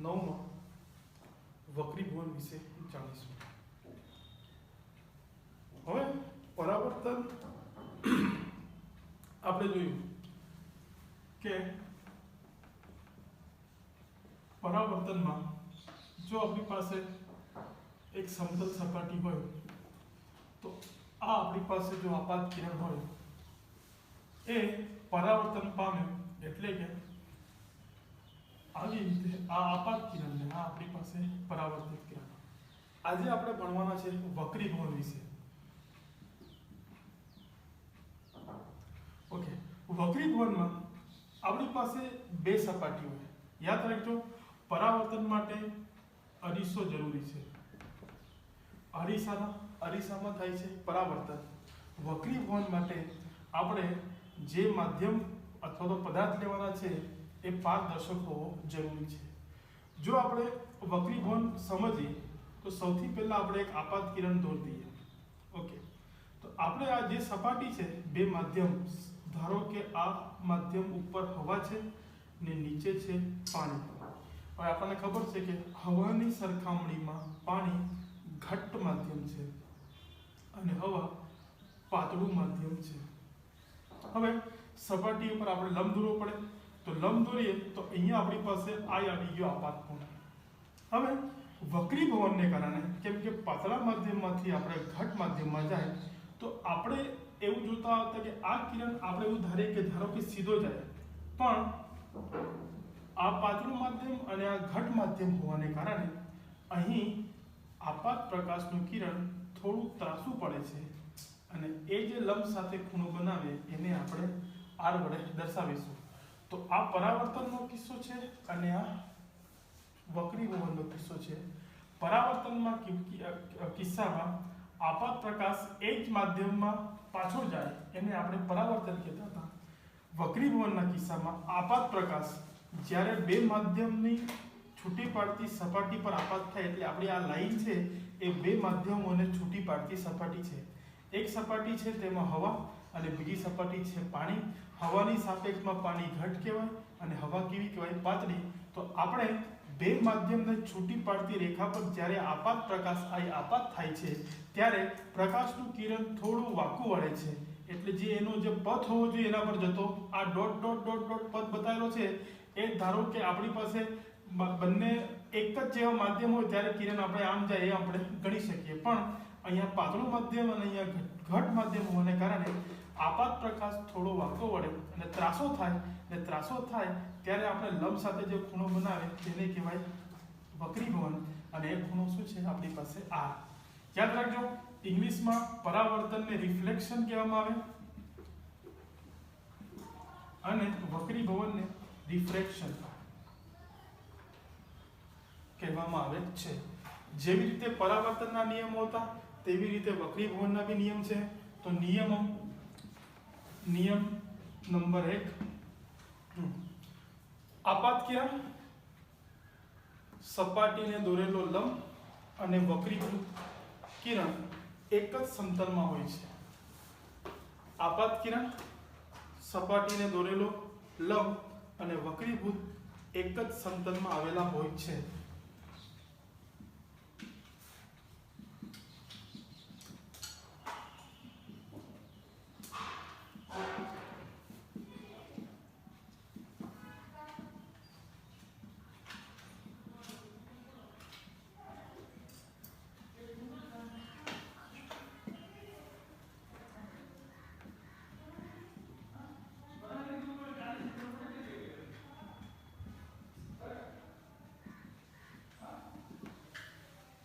9માં વક્રીભવન વિશે જાણીશું। હવે પરાવર્તન આપણે જોયું કે પરાવર્તનમાં જો આપણી પાસે એક સમતલ સપાટી હોય તો આ આપણી પાસે જો આપાત કિરણ હોય એ પરાવર્તન પામે એટલે કે આવી રીતે આ આપાત કિરણ ને આ આપણી પાસે પરાવર્તિત કિરણ। આજે આપણે ભણવાના છે વક્રીભવન વિશે। ઓકે, વક્રીભવનમાં આપણી પાસે બે સપાટી હોય। યાદ રાખજો, પરાવર્તન માટે અરીસો જરૂરી છે। અરીસામાં થાય છે પરાવર્તન। વક્રીભવન માટે આપણે જે માધ્યમ અથવા તો પદાર્થ લેવાના છે એ પારદર્શક હોવો જરૂરી છે। જો આપણે વક્રીભવન સમજીએ તો સૌથી પહેલા આપણે એક આપાત કિરણ દોરી દઈએ। ઓકે, તો આપણે આ જે સપાટી છે બે માધ્યમ, ધારો કે આ માધ્યમ ઉપર હવા છે ને નીચે છે પાણી। હવે આપણને ખબર છે કે હવાની સરખામણીમાં પાણી ઘટ્ટ માધ્યમ છે અને હવા પાતળું માધ્યમ છે। હવે સપાટી ઉપર આપણે લંબ દોરવો પડે, તો લંબ દોરીએ તો અહીંયા આપણી પાસે આવી ગયો આપાત કોણ। હવે વક્રીભવનને કારણે કેમ કે પાતળા માધ્યમમાંથી આપણે ઘટ્ટ માધ્યમમાં જાય તો આપણે એવું જોતા હતા કે આ કિરણ આપણે એવું ધારીએ કે ધારો કે સીધો જાય, પણ આ પાતળું માધ્યમ અને આ ઘટ્ટ માધ્યમ હોવાને કારણે અહીં આપાત પ્રકાશનું કિરણ થોડું ત્રાસું પડે છે અને એ જે લંબ સાથે ખૂણો બનાવે એને આપણે આર વડે દર્શાવીશું। તો આ પરાવર્તનનો કિસ્સો છે અને આ વક્રીભવનનો કિસ્સો છે। પરાવર્તનમાં કિસ્સામાં આપાત પ્રકાશ એ જ માધ્યમમાં પાછો જાય એને આપણે પરાવર્તન કહેતા હતા। વક્રીભવનના કિસ્સામાં આપાત પ્રકાશ જ્યારે બે માધ્યમની છૂટી પાડતી સપાટી પર આપાત થાય એટલે આપણી આ લાઈન છે એ બે માધ્યમોને છૂટી પાડતી સપાટી છે। એક સપાટી છે તેમાં હવા અને બીજી સપાટી છે પાણી। હવાની સાપેક્ષમાં પાણી ઘટ્ટ કહેવાય અને હવા કેવી કહેવાય? પાતળી। તો આપણે બે માધ્યમને છૂટી પાડતી રેખા પર જ્યારે આપાત પ્રકાશ આપાત થાય છે ત્યારે પ્રકાશનું કિરણ થોડું વાંકું વળે છે, એટલે જે એનો જે પથ હોવો જોઈએ એના પર જતો આ ડોટ ડોટ ડોટ ડોટ પથ બતાવેલો છે એ ધારો કે આપણી પાસે બંને એક જ જેવા માધ્યમ હોય ત્યારે કિરણ આપણે આમ જાય એ આપણે ગણી શકીએ, પણ અહીંયા પાતળું માધ્યમ અને અહીંયા ઘટ્ટ માધ્યમ હોવાને કારણે આપાત પ્રકાશ થોડો વાંકો વળે અને ત્રાસો થાય, અને ત્રાસો થાય ત્યારે આપણે લંબ સાથે જે ખૂણો બનાવે તેને કહેવાય વક્રીભવન, અને એ ખૂણો શું છે આપણી પાસે આર। યાદ રાખજો, ઇંગ્લિશમાં પરાવર્તનને રિફ્લેક્શન કહેવામાં આવે અને વક્રીભવનને રિફ્રેક્શન કહેવામાં આવે છે। જેવી રીતે પરાવર્તનના નિયમો હતા તેવી રીતે વક્રીભવનના બી નિયમ છે। તો નિયમ નંબર 1, આપાત કિરણ સપાટીને દોરેલો લંબ અને વક્રીભૂત કિરણ એક જ સમતલમાં હોય છે। આપાત કિરણ સપાટીને દોરેલો લંબ અને વક્રીભૂત એક જ સમતલમાં આવેલા હોય છે।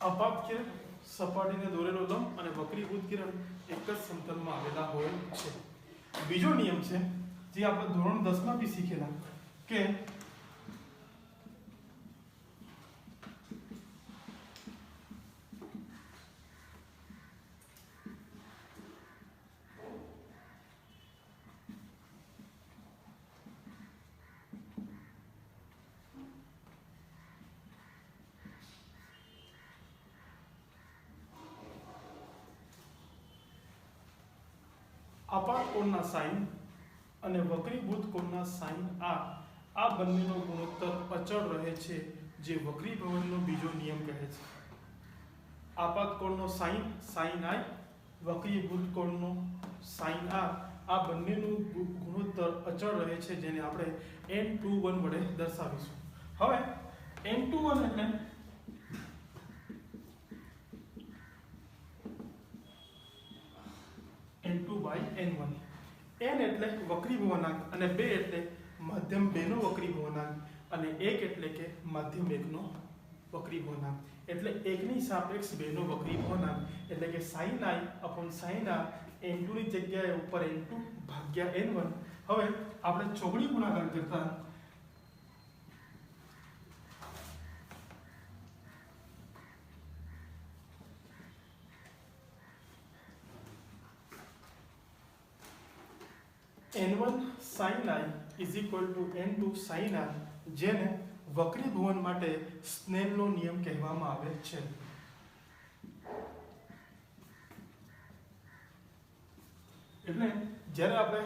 આપાત કિરણ સપાટીને દોરેલો લંબ અને વક્રીભૂત કિરણ એક જ સમતલમાં આવેલા હોય છે। બીજો નિયમ છે જે આપણે ધોરણ 10 માં બી શીખેલા કે આપાત કોણના સાઇન અને વક્રીભૂત કોણના સાઇન આ બંનેનો ગુણોત્તર અચળ રહે છે જે વક્રીભવનનો બીજો નિયમ કહે છે. આપાત કોણનો સાઇન સાઇન આઈ, વક્રીભૂત કોણનો સાઇન આર, આ બંનેનું ગુણોત્તર અચળ રહે છે, જેને આપણે n21 વડે દર્શાવીશું. હવે n21 એટલે n2/n1. n એટલે વક્રીભવનાંક અને 2 એટલે મધ્યમ 2 નો વક્રીભવનાંક અને 1 એટલે કે મધ્યમ 1 નો વક્રીભવનાંક. એટલે 1 ની સાપેક્ષ 2 નો વક્રીભવનાંક એટલે કે sin i sin r n2 ની જગ્યાએ ઉપર n2 ભાગ્યા n1. હવે આપણે ચોગડી ગુણાકાર કરતા n1 sin i is equal to n2 sin r, જેને વક્રીભવન માટે સ્નેલનો નિયમ કહેવામાં આવે છે. એટલે જ્યારે આપણે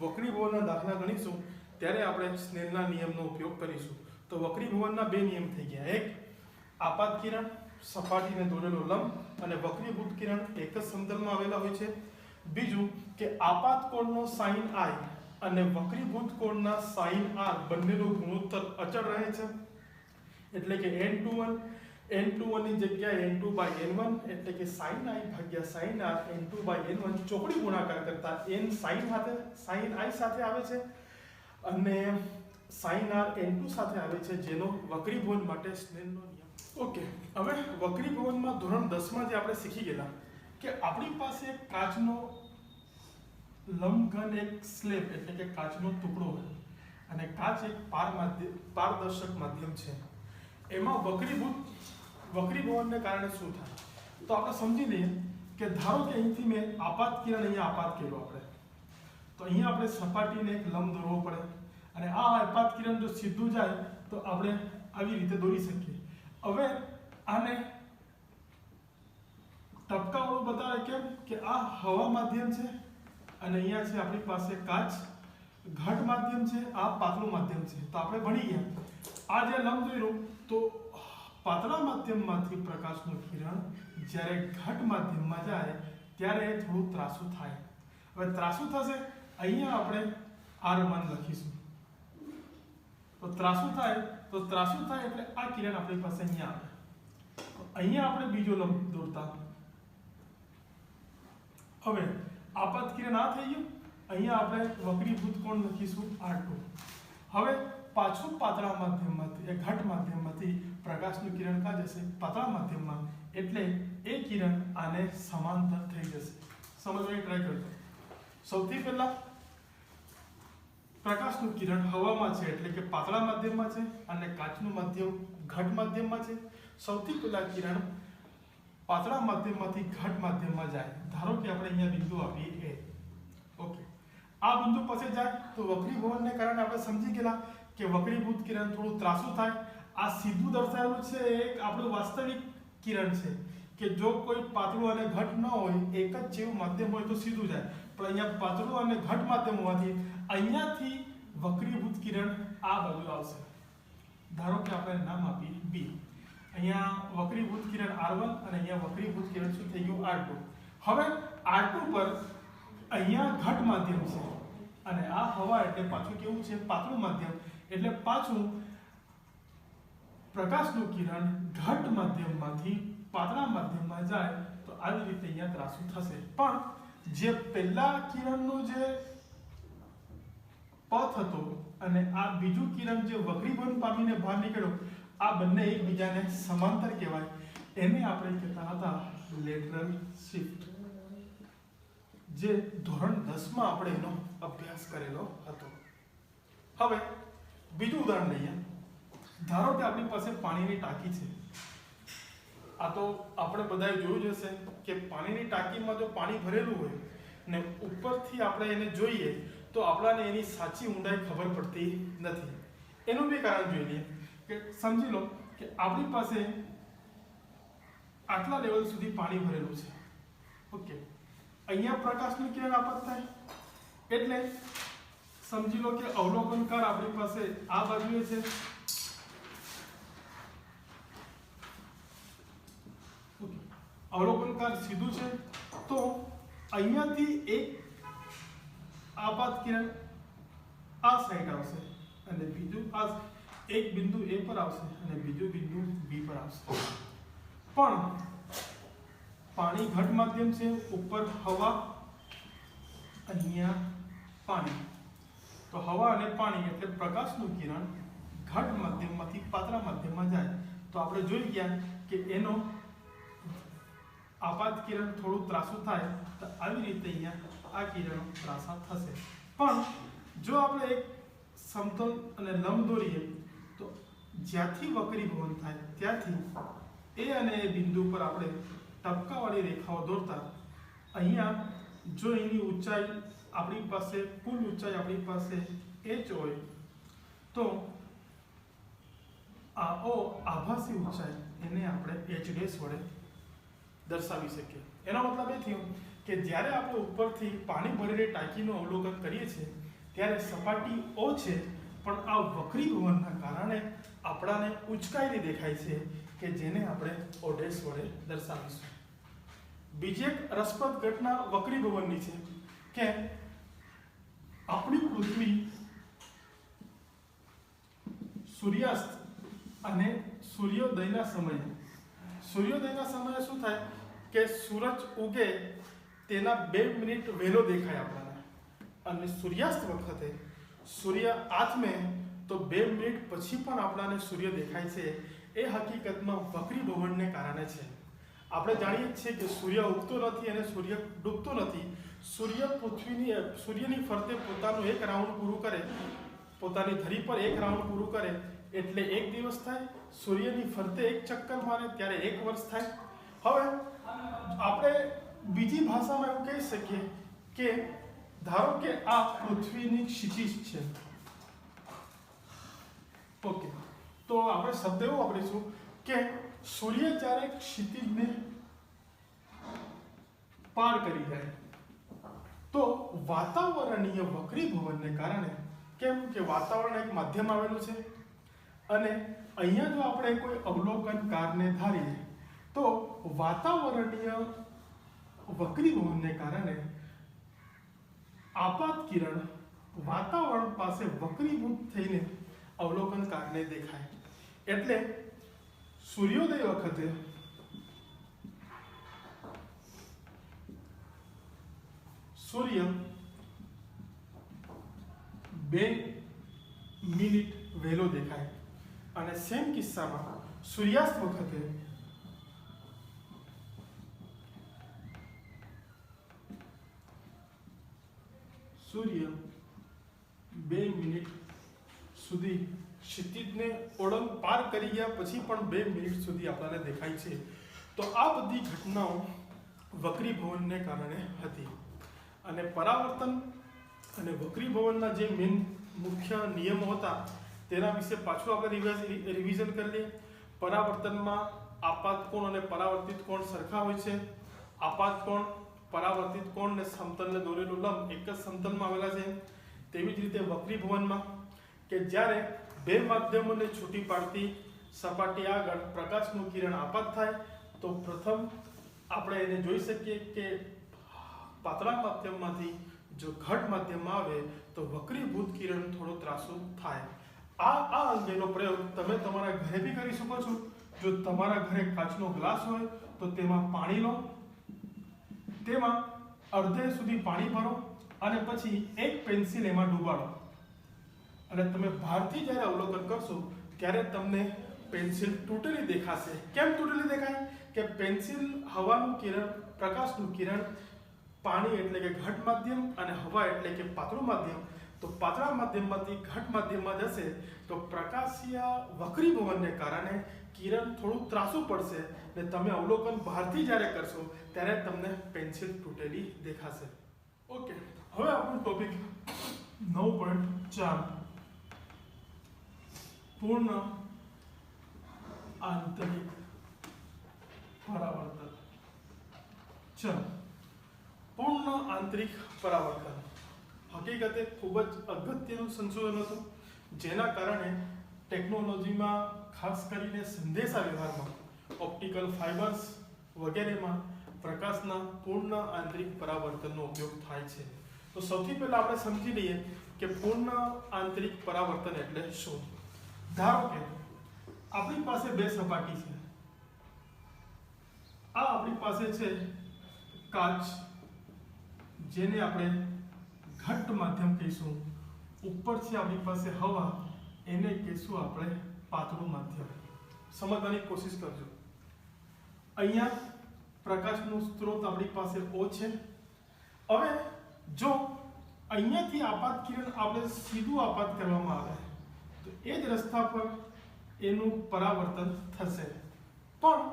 વક્રીભવનના દાખલા ગણીશું ત્યારે આપણે સ્નેલના નિયમનો ઉપયોગ કરીશું. તો વક્રીભવનના બે નિયમ થઈ ગયા. એક, આપાત કિરણ સપાટીને દોરેલો લંબ અને વક્રીભૂત કિરણ એક જ સમતલમાં આવેલા હોય છે. બીજું કે આપાત કોણનો sin i અને વક્રીભૂત કોણના sin r બંનેનો ગુણોત્તર અચળ રહે છે. એટલે કે n21 ની જગ્યાએ n2/n1 એટલે કે sin i ભાગ્યા sin r n2/n1 ચોકડી ગુણાકાર કરતા n sin i સાથે આવે છે અને sin r n2 સાથે આવે છે, જેનો વક્રીભવન માટે સ્નેલનો નિયમ. ઓકે, હવે વક્રીભવનમાં ધોરણ 10 માં જે આપણે શીખી ગયેલા કે આપણી પાસે કાચનો લંબઘન એક સ્લેબ એટલે કે કાચનો ટુકડો હોય અને કાચ એક પારદર્શક માધ્યમ છે. એમાં વક્રીભવનને કારણે શું થાય તો આપણે સમજી લઈએ કે ધારો કે અહીંથી મેં આપાત કિરણ અહીંયા આપાત કર્યો આપણે, તો અહીંયા આપણે સપાટીને એક લંબ દોરવો પડે અને આ આપાત કિરણ જો સીધું જાય તો આપણે આવી રીતે દોરી શકીએ. હવે આને ટપકાવાળું બતાવે કેમ કે આ હવા માધ્યમ છે અને અહીંયા છે આપણી પાસે કાચ ઘટ માધ્યમ છે, આ પાતળું માધ્યમ છે. તો આપણે ભણી ગયા આ જે લંબ દોર્યું તો પાતળા માધ્યમમાંથી પ્રકાશનું કિરણ જ્યારે ઘટ માધ્યમમાં જાય ત્યારે થોડું ત્રાસું થાય. હવે ત્રાસું થશે, અહીંયા આપણે r1 લખીશું. તો ત્રાસું થાય એટલે આ કિરણ આપણી પાસે અહીંયા આવે. અહીંયા આપણે બીજો લંબ દોરતા. હવે આપાત કિરણ આ થઈ ગયું, અહીંયા આપણે વક્રીભૂત કોણ લખીશું r2. હવે પાછું પાતળા માધ્યમમાંથી ઘટ માધ્યમમાંથી પ્રકાશનું કિરણ ક્યાં જશે? પાતળા માધ્યમમાં. એટલે એ કિરણ આને સમાંતર થઈ જશે. સમજવાની ટ્રાય કરજો. સૌથી પહેલા પ્રકાશનું કિરણ હવામાં છે એટલે કે પાતળા માધ્યમમાં છે અને કાચનું માધ્યમ ઘટ માધ્યમમાં છે. સૌથી પહેલા કિરણ પાતળા માધ્યમમાંથી ઘટ માધ્યમમાં જાય. ધારો કે આપણે અહીંયા બિંદુ આપીએ a. ઓકે, આ બિંદુ પાસે જાય તો વક્રીભવનને કારણે આપણે સમજી ગયા કે વક્રીભૂત કિરણ થોડું ત્રાસું થાય. આ સીધું દર્શાવેલું છે એક આપણું વાસ્તવિક કિરણ છે કે જો કોઈ પાતળું અને ઘટ ન હોય, એક જ જેવું માધ્યમ હોય તો સીધું જાય, પણ અહીંયા પાતળું અને ઘટ માધ્યમ હોવાથી અહીંયાથી વક્રીભૂત કિરણ આ બાજુ આવશે. ધારો કે આપણે નામ આપીએ b. અહીંયા વક્રીભૂત કિરણ r1 અને અહીંયા વક્રીભૂત કિરણ શું થઈ ગયું? r2. હવે r2 પર અહીંયા ઘટ માધ્યમ છે અને આ હવા એટલે પાછું કેવું છે? પાતળું માધ્યમ. એટલે પાછું પ્રકાશનું કિરણ ઘટ માધ્યમમાંથી પાતળા માધ્યમમાં જાય તો આવી રીતે અહીંયા ત્રાસું થશે. પણ જે પહેલા કિરણનો જે પથ હતો અને આ બીજું કિરણ જે વક્રીભવન પામીને બહાર નીકળ્યો, આ બંને એકબીજાને સમાંતર કહેવાય. એને આપણે કહેતા હતા લેટરલ શિફ્ટ, જે ધોરણ 10 માં આપણે એનો અભ્યાસ કરેલો હતો. હવે બીજું ઉદાહરણ લઈએ. ધારો કે આપણી પાસે પાણીની ટાંકી છે. આ તો આપણે બધાએ જોયું જ હશે કે પાણીની ટાંકીમાં જો પાણી ભરેલું હોય ને ઉપરથી આપણે એને જોઈએ તો આપણને એની સાચી ઊંડાઈ ખબર પડતી નથી. એનું બી કારણ જોઈ લઈએ કે સમજી લો કે આપણી પાસે આટલા લેવલ સુધી પાણી ભરેલું છે. ઓકે, અહીંયા પ્રકાશનું કિરણ આપત થાય એટલે સમજી લો કે અવલોકનકાર આપણી પાસે આ બાજુએ છે અવલોકનકાર સીધું છે તો અહીંયાથી એક આપાત કિરણ આ સાઈડ આવશે અને બીજું આ એક બિંદુ A પર આવશે અને બીજું બિંદુ B પર આવશે. પણ પાણી ઘટ માધ્યમ છે, ઉપર હવા, અહીંયા પાણી. તો હવા અને પાણી એટલે પ્રકાશનું કિરણ ઘટ માધ્યમમાંથી પાતળા માધ્યમમાં જાય તો આપણે જોઈ ગયા કે એનો આપાત કિરણ થોડું ત્રાસું થાય તો આવી રીતે અહીંયા આ કિરણો ત્રાસા થશે. પણ જો આપણે એક સમતલ અને લંબ દોરીએ તો જ્યાંથી વક્રીભવન થાય ત્યાંથી એ અને એ બિંદુ પર આપણે ટપકાવાળી રેખાઓ દોરતા અહીંયા જો એની ઊંચાઈ આપણી પાસે કુલ ઊંચાઈ આપણી પાસે h હોય તો આ આભાસી ઊંચાઈ એને આપણે h' વડે દર્શાવી શકીએ. એનો મતલબ એ થયો કે જ્યારે આપણે ઉપરથી પાણી ભરેલી ટાંકીનું અવલોકન કરીએ છીએ ત્યારે સપાટી O છે પણ આ વક્રીભવનના કારણે આપણાને ઉંચકાયેલી દેખાય છે કે જેને આપણે O' વડે દર્શાવીશું. બીજી એક રસપ્રદ ઘટના વક્રીભવનની છે કે આપણી પૃથ્વી સૂર્યાસ્ત અને સૂર્યોદયના સમયે શું થાય કે સૂરજ ઉગે તેના 2 મિનિટ વહેલો દેખાય આપણને અને સૂર્યાસ્ત વખતે સૂર્ય આથમે તો 2 મિનિટ પછી પણ આપણને સૂર્ય દેખાય છે. એ હકીકતમાં વક્રીભવનને કારણે છે. આપણે જાણીએ છીએ કે સૂર્ય ઉગતો નથી અને સૂર્ય ડૂબતો નથી. સૂર્યની ફરતે પોતાનું એક રાઉન્ડ પૂરું કરે, પોતાની ધરી પર એક રાઉન્ડ પૂરું કરે એટલે એક દિવસ થાય. સૂર્યની ફરતે એક ચક્કર મારે ત્યારે 1 વર્ષ થાય. હવે આપણે બીજી ભાષામાં એવું કહી શકીએ કે ધારો કે આ પૃથ્વીની ક્ષિતિજ છે. ઓકે, તો આપણે શબ્દ એવો વાપરીશું કે સૂર્ય જ્યારે ક્ષિતિજને પાર કરી જાય તો વાતાવરણીય વક્રીભવનને કારણે, કેમ કે વાતાવરણ એક માધ્યમ આવેલું છે અને અહીંયા જો આપણે કોઈ અવલોકનકારને ધારીએ તો વાતાવરણીય વક્રીભવનને કારણે આપાત કિરણ વાતાવરણ પાસે વક્રીભૂત થઈને અવલોકનકારને દેખાય. એટલે સૂર્યોદય વખતે સૂર્ય 2 મિનિટ વહેલો દેખાય અને સેમ કિસ્સામાં સૂર્યાસ્ત વખતે સૂર્ય 2 મિનિટ સુધી ક્ષિતિજને ઓળંગ પાર કરી ગયા પછી પણ 2 મિનિટ સુધી આપણને દેખાય છે. તો આ બધી ઘટનાઓ વક્રીભવનને કારણે હતી. અને પરાવર્તન અને વક્રીભવનના જે મેઇન મુખ્ય નિયમો હતા તેના વિશે પાછું આપણે રિવિઝન કરી લઈએ. પરાવર્તનમાં આપાત કોણ અને પરાવર્તિત કોણ સરખા હોય છે. આપાત કોણ, પરાવર્તિત કોણ ને સમતલને દોરેલું લંબ એક જ સમતલમાં આવેલા છે. તેવી જ રીતે વક્રીભવનમાં કે જ્યારે 2 માધ્યમોને છૂટી પાડતી સપાટી આગળ પ્રકાશનું કિરણ આપાત થાય તો પ્રથમ આપણે એને જોઈ શકીએ કે પાતળા માધ્યમમાંથી જો ઘટ માધ્યમમાં આવે તો વક્રીભૂત કિરણ થોડો ત્રાસું થાય. આ અંગેનો પ્રયોગ તમે તમારા ઘરે બી કરી શકો છો. જો તમારા ઘરે કાચનો ગ્લાસ હોય તો તેમાં પાણી લો, તેમાં અડધે સુધી પાણી ભરો અને પછી એક પેન્સિલ એમાં ડૂબાડો અને તમે બહારથી જ્યારે અવલોકન કરશો ત્યારે તમને પેન્સિલ તૂટેલી દેખાશે. કેમ તૂટેલી દેખાય? કે પેન્સિલ હવાનું કિરણ, પ્રકાશનું કિરણ, પાણી એટલે કે ઘટ માધ્યમ અને હવા એટલે કે પાતળું માધ્યમ, તો પાતળા માધ્યમમાંથી ઘટ માધ્યમમાં જશે તો પ્રકાશીય વક્રીભવનને કારણે કિરણ થોડું ત્રાસું પડશે ને તમે અવલોકન બહારથી જ્યારે કરશો ત્યારે તમને પેન્સિલ તૂટેલી દેખાશે. ઓકે, હવે આપણું ટોપિક 9.4 પૂર્ણ આંતરિક પરાવર્તન. ચલો, પૂર્ણ આંતરિક પરાવર્તન હકીકતે ખૂબ જ અગત્યનું સંશોધન હતું જેના કારણે ટેકનોલોજીમાં ખાસ કરીને સંદેશા વ્યવહારમાં ઓપ્ટિકલ ફાઇબર્સ વગેરેમાં પ્રકાશના પૂર્ણ આંતરિક પરાવર્તનનો ઉપયોગ થાય છે. તો સૌથી પહેલા આપણે સમજી લઈએ કે પૂર્ણ આંતરિક પરાવર્તન એટલે શું. ધારો કે આપણી પાસે બે સપાટી છે. આ આપણી પાસે છે કાચ, જેને આપણે ઘટ્ટ માધ્યમ કહીશું. ઉપર છે આપણી પાસે હવા, એને કહીશું આપણે પાતળું માધ્યમ. સમજવાની કોશિશ કરજો. અહીંયા પ્રકાશનો સ્ત્રોત આપણી પાસે O છે. હવે જો અહીંયાથી આપાત કિરણ આપણે સીધું આપાત કરવામાં આવે તો એ જ રસ્તા પર એનું પરાવર્તન થશે. પણ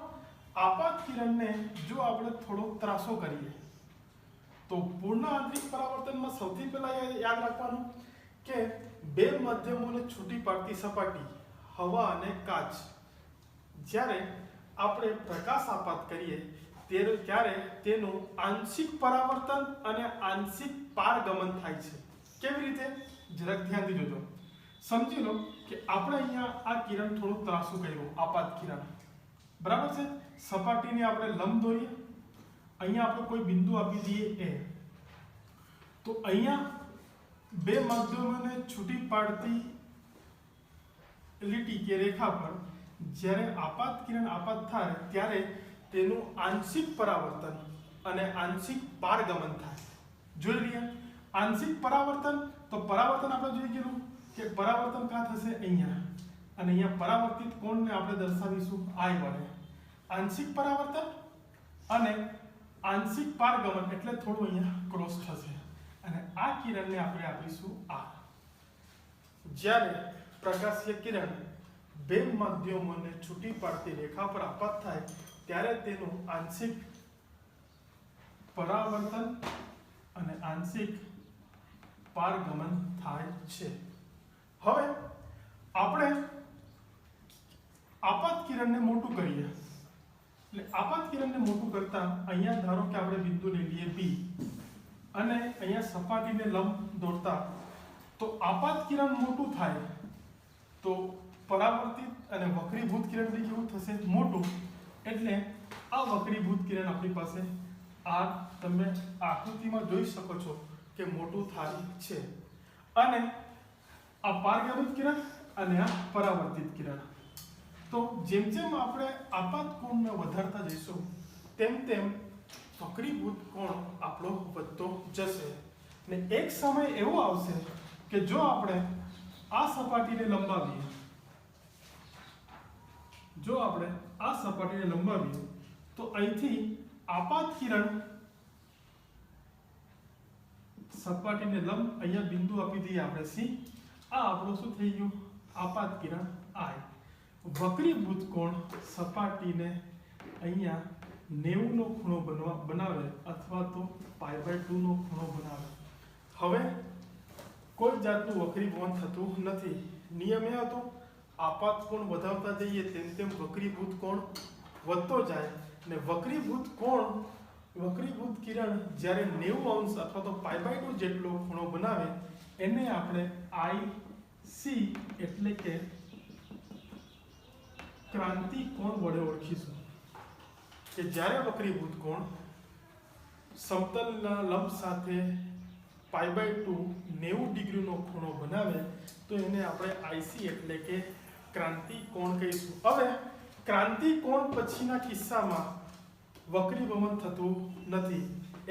આપાત કિરણને જો આપણે થોડો ત્રાસો કરીએ તો પૂર્ણ આંતરિક પરાવર્તનમાં સૌથી પહેલા યાદ રાખવાનું કે બે માધ્યમોને છૂટી પાડતી સપાટી હવા અને કાચ, જ્યારે આપણે પ્રકાશ આપાત કરીએ ત્યારે તેનું આંશિક પરાવર્તન અને આંશિક પારગમન થાય છે. કેવી રીતે? જરાક ધ્યાનથી જોજો. સમજી લો કે આપણે અહીંયા આ કિરણ થોડું ત્રાસું કર્યું, આપાત કિરણ, બરાબર છે. સપાટીને આપણે લંબ દોરીએ, અહીંયા આપણે કોઈ બિંદુ આપી દઈએ A. તો અહીંયા બે માધ્યમોને છૂટી પાડતી લીટી કે રેખા પર જ્યારે આપાત કિરણ આપાત થાય ત્યારે તેનું આંશિક પરાવર્તન અને આંશિક પારગમન થાય. જોઈ લઈએ આંશિક પરાવર્તન. તો પરાવર્તન આપણે જોઈ ગયું કે પરાવર્તન ક્યાં થશે? અહીંયા. અને અહીંયા પરાવર્તિત કોણને આપણે દર્શાવીશું I વડે. આંશિક પરાવર્તન અને આંશિક પારગમન એટલે થોડું અહીંયા ક્રોસ થશે અને આ કિરણને આપણે આપીશું R. જ્યારે પ્રકાશીય કિરણ બે માધ્યમોને છૂટી પાડતી રેખા પર આપાત થાય ત્યારે તેનું આંશિક પરાવર્તન અને આંશિક પારગમન થાય છે. હવે આપણે આપાત કિરણને મોટું કરીએ. એટલે આપાત કિરણને મોટું કરતા અહીંયા ધારો કે આપણે બિંદુ લઈ લઈએ B અને અહીંયા સપાટીને લંબ દોરતા તો આપાત કિરણ મોટું થાય તો પરાવર્તિત અને વક્રીભૂત કિરણ બી કેવું થશે? મોટું. એટલે આ વક્રીભૂત કિરણ આપણી પાસે આ તમે આકૃતિમાં જોઈ શકો છો કે મોટું થાય છે. અને આ પારગમિત કિરણ અને આ પરાવર્તિત કિરણ. તો જેમ જેમ આપણે આપાત કોણને વધારતા જઈશું તેમ તેમ વક્રીભૂત કોણ આપણો વધતો જશે. ને એક સમય એવો આવશે કે જો આપણે આ સપાટીને લંબાવીએ, તો અહીંથી આપાત કિરણ સપાટીને લંબ, અહીંયા બિંદુ આપી દઈએ આપણે C. આ આપણું શું થઈ ગયું? આપાત કિરણ I. વક્રીભૂત કોણ સપાટીને અહીંયા 90 નો ખૂણો બનાવે અથવા તો π/2 નો ખૂણો બનાવે. હવે કોઈ જાતનું વક્રીભવન થતું નથી. નિયમ એ હતો આપાત કોણ વધારતા જઈએ તેમ તેમ વક્રીભૂત કોણ વધતો જાય ને વક્રીભૂત કિરણ જ્યારે 90 અંશ અથવા તો π/2 જેટલો ખૂણો બનાવે એને આપણે IC એટલે કે ક્રાંતિ કોણ વડે ઓળખીશું. કે જ્યારે વક્રીભૂત કોણ સમતલના લંબ સાથે π/2 90 ડિગ્રીનો ખૂણો બનાવે તો એને આપણે IC એટલે કે ક્રાંતિ કોણ કહીશું. હવે ક્રાંતિ કોણ પછીના કિસ્સામાં વક્રીભવન થતું નથી.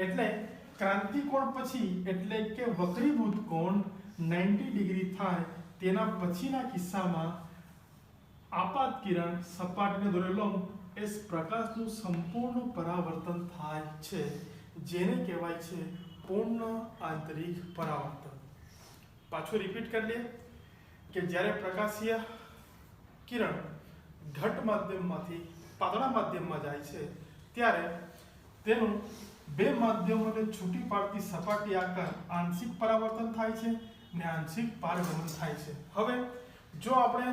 એટલે ક્રાંતિ કોણ પછી એટલે કે વક્રીભૂત કોણ 90 ડિગ્રી થાય તેના પછીના કિસ્સામાં આપાત કિરણ સપાટીને દોરેલો એ પ્રકાશનું સંપૂર્ણ પરાવર્તન થાય છે, જેને કહેવાય છે પૂર્ણ આંતરિક પરાવર્તન. પાછું રિપીટ કરી લઈએ કે જ્યારે પ્રકાશીય કિરણ ઘટ્ટ માધ્યમમાંથી પાતળા માધ્યમમાં જાય છે ત્યારે તેનું બે માધ્યમોને છૂટી પાડતી સપાટી આકાર આંશિક પરાવર્તન થાય છે ને આંશિક પારગમન થાય છે. હવે જો આપણે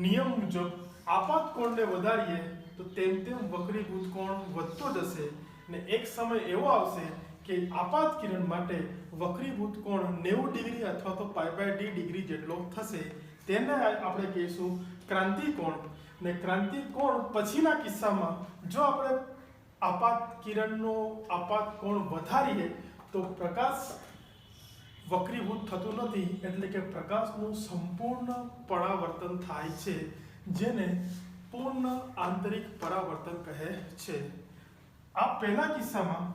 નિયમ મુજબ આપાત કોણને વધારીએ તો તેમ તેમ વક્રીભૂત કોણ વધતો જશે ને એક સમય એવો આવશે કે આપાત કિરણ માટે વક્રીભૂત કોણ 90 ડિગ્રી અથવા તો π/d ડિગ્રી જેટલો થશે. તેને આપણે કહીશું ક્રાંતિ કોણ. ને ક્રાંતિ કોણ પછીના કિસ્સામાં જો આપણે આપાત કિરણનો આપાત કોણ વધારીએ તો પ્રકાશ વક્રીભૂત થતું નથી, એટલે કે પ્રકાશનું સંપૂર્ણ પરાવર્તન થાય છે, જેને પૂર્ણ આંતરિક પરાવર્તન કહે છે. આ પહેલા કિસ્સામાં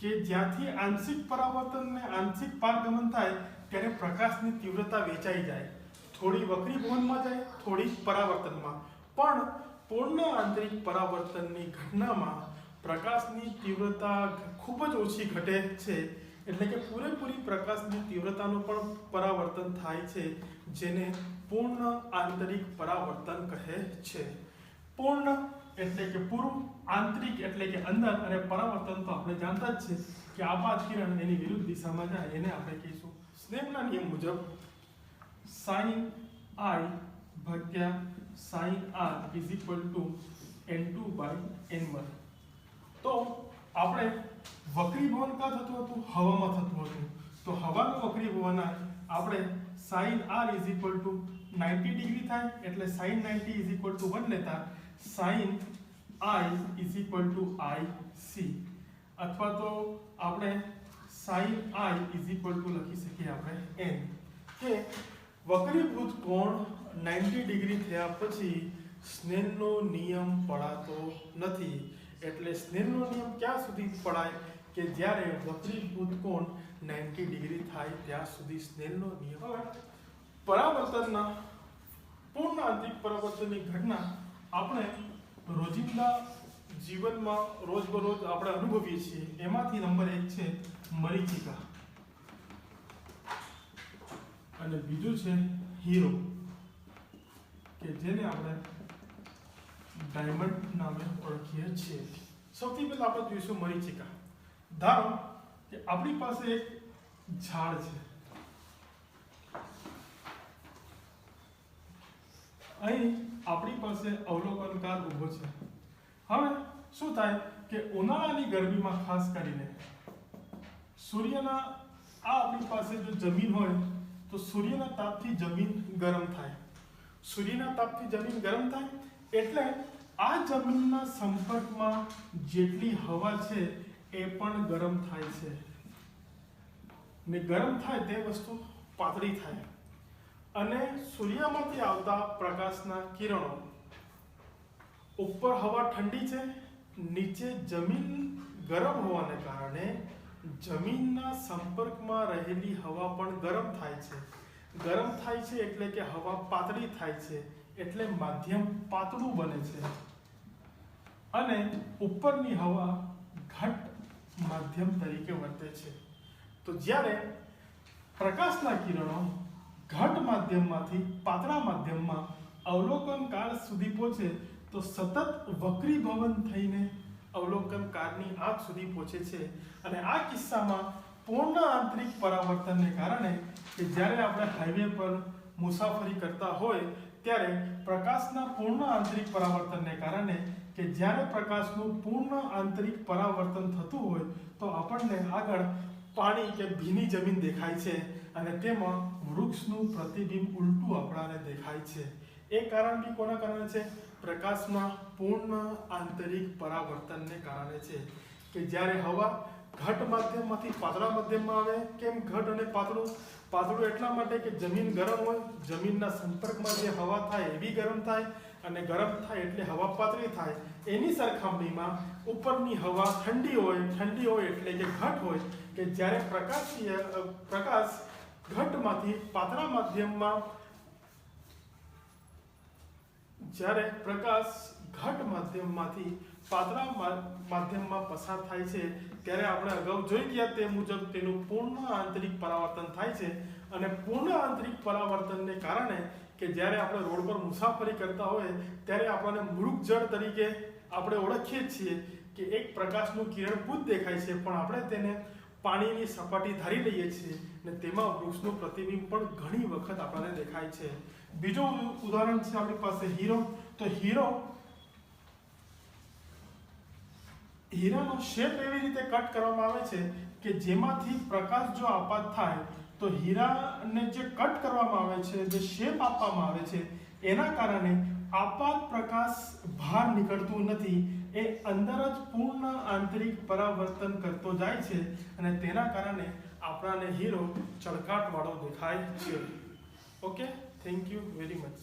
કે જ્યાંથી આંશિક પરાવર્તન ને આંશિક પારગમન થાય ત્યારે પ્રકાશની તીવ્રતા વેચાઈ જાય, થોડી વક્રીભવનમાં જાય, થોડી પરાવર્તનમાં. પણ પૂર્ણ આંતરિક પરાવર્તનની ઘટનામાં પ્રકાશની તીવ્રતા ખૂબ જ ઓછી ઘટે છે, એટલે કે પૂરેપૂરી પ્રકાશની તીવ્રતાનું પણ પરાવર્તન થાય છે, જેને પૂર્ણ આંતરિક પરાવર્તન કહે છે. પૂર્ણ એટલે કે પૂરું, આંતરિક એટલે કે અંદર, અને પરાવર્તન તો આપણે જાણતા જ છે કે આપાત કિરણ એની વિરુદ્ધ દિશામાં જાય એને આપણે કહીશું. સ્નેપના નિયમ મુજબ sin I ભાગ્યા sin R is equal to N2/N1. તો આપણે વક્રીભવન ક્યાં થતું હતું? હવામાં થતું હતું. તો હવાનું વક્રીભવન આપણે sin R is equal to 90 degree થાય, એટલે sin 90 ઇઝ ઇક્વલ ટુ 1 લેતા sin I is equal to IC, અથવા તો આપણે sin I is equal to લખી શકીએ આપણે N, કે વક્રીભૂત કોણ 90 ડિગ્રી થયા પછી સ્નેલનો નિયમ પડાતો નથી. એટલે સ્નેલનો નિયમ ક્યાં સુધી પડાય? કે જ્યારે વક્રીભૂત કોણ 90 ડિગ્રી થાય ત્યાં સુધી સ્નેલનો નિયમ. હવે પરાવર્તનના પૂર્ણ આંતરિક પરાવર્તનની ઘટના આપણે રોજિંદા જીવનમાં રોજબરોજ આપણે અનુભવીએ છીએ. એમાંથી નંબર 1 છે મરીચિકા, અને બીજું છે હીરો, કે જેને આપણે ડાયમંડ નામે ઓળખીએ છીએ. સૌથી પહેલા આપણે જોઈશું મરીચિકા. ધારો કે આપણી પાસે એક ઝાડ છે, અહીં આપણી પાસે અવલોકનકાર ઊભો છે. હવે શું થાય કે ઉનાળાની ગરમીમાં ખાસ કરીને સૂર્યના આ આપણી પાસે જો જમીન હોય તો સૂર્યના તાપથી જમીન ગરમ થાય. સૂર્યના તાપથી જમીન ગરમ થાય એટલે આ જમીનના સંપર્કમાં જેટલી હવા છે એ પણ ગરમ થાય છે, ને ગરમ થાય તે વસ્તુ પાતળી થાય, અને સૂર્યમાંથી આવતા પ્રકાશના કિરણો ઉપર હવા ઠંડી છે, નીચે જમીન ગરમ હોવાને કારણે જમીનના સંપર્કમાં રહેલી હવા પણ ગરમ થાય છે. ગરમ થાય છે એટલે કે હવા પાતળી થાય છે, એટલે માધ્યમ પાતળું બને છે, અને ઉપરની હવા ઘટ માધ્યમ તરીકે વર્તે છે. તો જ્યારે પ્રકાશના કિરણો ઘટ માધ્યમમાંથી પાતળા માધ્યમમાં અવલોકનકાર સુધી પહોંચે તો સતત વક્રીભવન થઈને અવલોકનકારની આંખ સુધી પહોંચે છે. અને આ કિસ્સામાં પૂર્ણ આંતરિક પરાવર્તનને કારણે કે જ્યારે આપણે હાઈવે પર મુસાફરી કરતા હોય ત્યારે પ્રકાશના પૂર્ણ આંતરિક પરાવર્તનને કારણે કે જ્યારે પ્રકાશનું પૂર્ણ આંતરિક પરાવર્તન થતું હોય તો આપણને આગળ પાણી કે ભીની જમીન દેખાય છે, અને તેમાં વૃક્ષનું પ્રતિબિંબ ઉલટું આપણાને દેખાય છે. એ કારણ બી કોના કારણે છે? પ્રકાશના પૂર્ણ આંતરિક પરાવર્તનને કારણે છે. કે જ્યારે હવા ઘટ માધ્યમમાંથી પાતળા માધ્યમમાં આવે. કેમ ઘટ અને પાતળું? પાતળું એટલા માટે કે જમીન ગરમ હોય, જમીનના સંપર્કમાં જે હવા થાય એવી ગરમ થાય, અને ગરમ થાય એટલે હવા પાતળી થાય. એની સરખામણીમાં ઉપરની હવા ઠંડી હોય એટલે કે ઘટ હોય, કે જ્યારે પ્રકાશ ઘટમાંથી પાતળા માધ્યમમાં જ્યારે પ્રકાશ ઘટ માધ્યમમાંથી પાતળા માધ્યમમાં પસાર થાય છે ત્યારે આપણે અગાઉ જોઈ ગયા તે મુજબ તેનું પૂર્ણ આંતરિક પરાવર્તન થાય છે. અને પૂર્ણ આંતરિક પરાવર્તનને કારણે કે જ્યારે આપણે રોડ પર મુસાફરી કરતા હોય ત્યારે આપણને મૃગજળ તરીકે આપણે ઓળખીએ છીએ કે એક પ્રકાશનું કિરણ પૂત દેખાય છે, પણ આપણે તેને પાણીની સપાટી ધારી લઈએ છીએ, ને તેમાં વૃક્ષનું પ્રતિબિંબ પણ ઘણી વખત આપણને દેખાય છે. બીજું ઉદાહરણ છે આપણી પાસે હીરો. તો હીરાનો શેપ એવી રીતે કટ કરવામાં આવે છે કે જેમાંથી પ્રકાશ જો આપાત થાય તો હીરાને જે કટ કરવામાં આવે છે, જે શેપ આપવામાં આવે છે, એના કારણે આપાત પ્રકાશ બહાર નીકળતું નથી, એ અંદર જ પૂર્ણ આંતરિક પરાવર્તન કરતો જાય છે અને તેના કારણે આપણાને હીરો ચળકાટવાળો દેખાય છે. Okay, thank you very much.